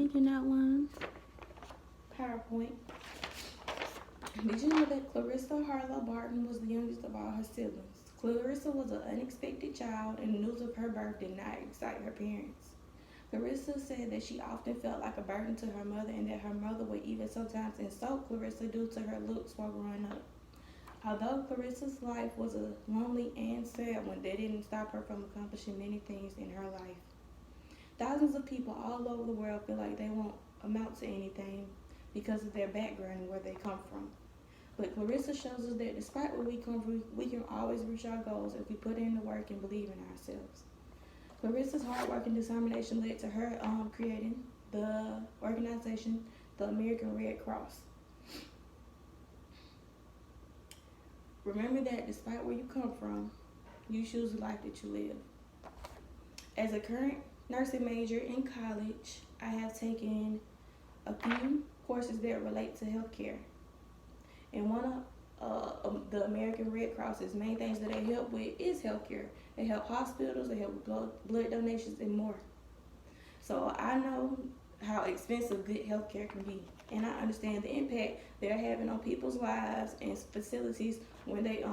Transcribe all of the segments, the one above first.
speaking outline. PowerPoint. Did you know that Clarissa Harlow Barton was the youngest of all her siblings? Clarissa was an unexpected child, and the news of her birth did not excite her parents. Clarissa said that she often felt like a burden to her mother and that her mother would even sometimes insult Clarissa due to her looks while growing up. Although Clarissa's life was a lonely and sad one, that didn't stop her from accomplishing many things in her life. Thousands of people all over the world feel like they won't amount to anything because of their background and where they come from. But Clarissa shows us that despite where we come from, we can always reach our goals if we put in the work and believe in ourselves. Clarissa's hard work and determination led to her creating the organization, the American Red Cross. Remember that despite where you come from, you choose the life that you live. As a current nursing major in college, I have taken a few courses that relate to healthcare. And one of the American Red Cross's main things that they help with is healthcare. They help hospitals, they help with blood donations, and more. So I know how expensive good healthcare can be, and I understand the impact they're having on people's lives and facilities when they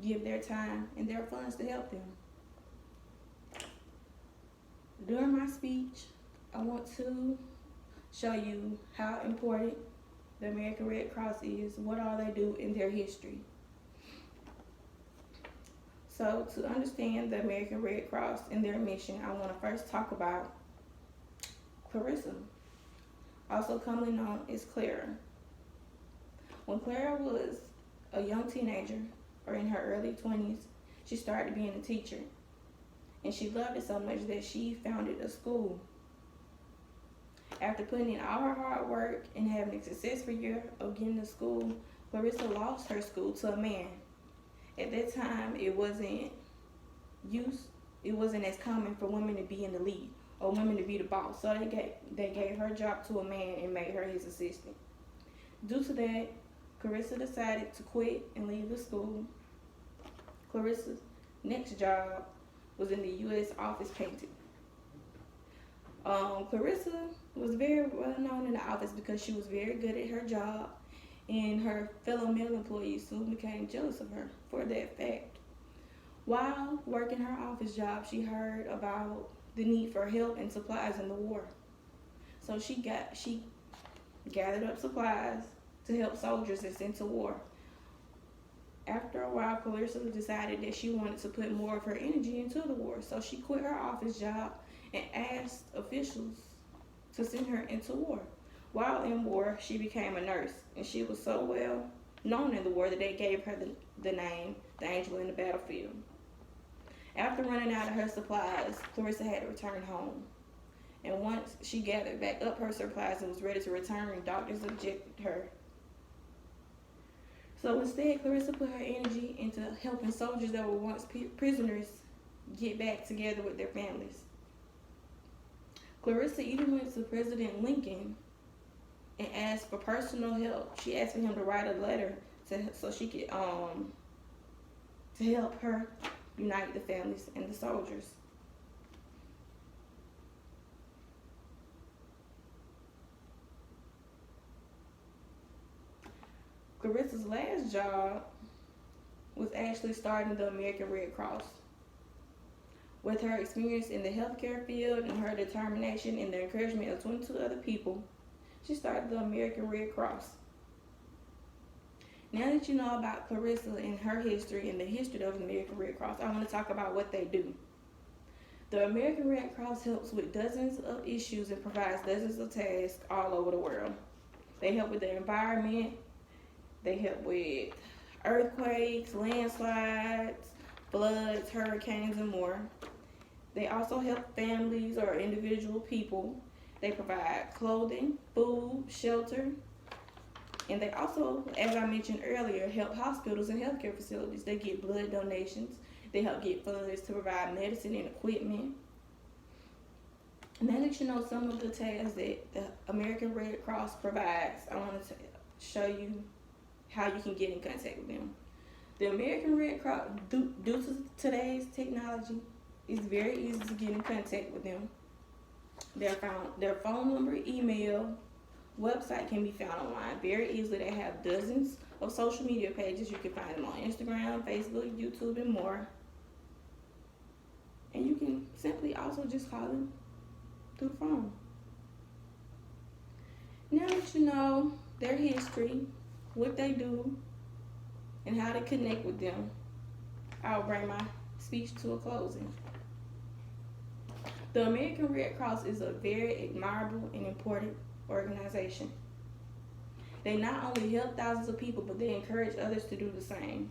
give their time and their funds to help them. During my speech, I want to show you how important the American Red Cross is, what all they do in their history. So to understand the American Red Cross and their mission, I want to first talk about Clarissa, also commonly known as Clara. When Clara was a young teenager, or in her early 20s, she started being a teacher. And she loved it so much that she founded a school. After putting in all her hard work and having a successful year of getting to school, Clarissa lost her school to a man. At that time, it wasn't as common for women to be in the lead or women to be the boss. So they gave her job to a man and made her his assistant. Due to that, Clarissa decided to quit and leave the school. Clarissa's next job was in the U.S. office painting. Clarissa was very well known in the office because she was very good at her job, and her fellow male employees soon became jealous of her for that fact. While working her office job, she heard about the need for help and supplies in the war. So she gathered up supplies to help soldiers and sent to war. After a while, Clarissa decided that she wanted to put more of her energy into the war, so she quit her office job and asked officials to send her into war. While in war, she became a nurse, and she was so well known in the war that they gave her the name, the Angel in the Battlefield. After running out of her supplies, Clarissa had to return home. And once she gathered back up her supplies and was ready to return, doctors objected her. So instead, Clarissa put her energy into helping soldiers that were once prisoners get back together with their families. Clarissa even went to President Lincoln and asked for personal help. She asked for him to write a letter so she could to help her unite the families and the soldiers. Clarissa's last job was actually starting the American Red Cross. With her experience in the healthcare field and her determination and the encouragement of 22 other people, she started the American Red Cross. Now that you know about Clarissa and her history and the history of the American Red Cross, I want to talk about what they do. The American Red Cross helps with dozens of issues and provides dozens of tasks all over the world. They help with the environment. They help with earthquakes, landslides, floods, hurricanes, and more. They also help families or individual people. They provide clothing, food, shelter, and they also, as I mentioned earlier, help hospitals and healthcare facilities. They get blood donations. They help get funds to provide medicine and equipment. Now that you know some of the tasks that the American Red Cross provides, I want to show you how you can get in contact with them. The American Red Cross, due to today's technology, it's very easy to get in contact with them. Their phone number, email, website can be found online very easily. They have dozens of social media pages. You can find them on Instagram, Facebook, YouTube, and more. And you can simply also just call them through the phone. Now that you know their history, what they do, and how to connect with them, I'll bring my speech to a closing. The American Red Cross is a very admirable and important organization. They not only help thousands of people, but they encourage others to do the same.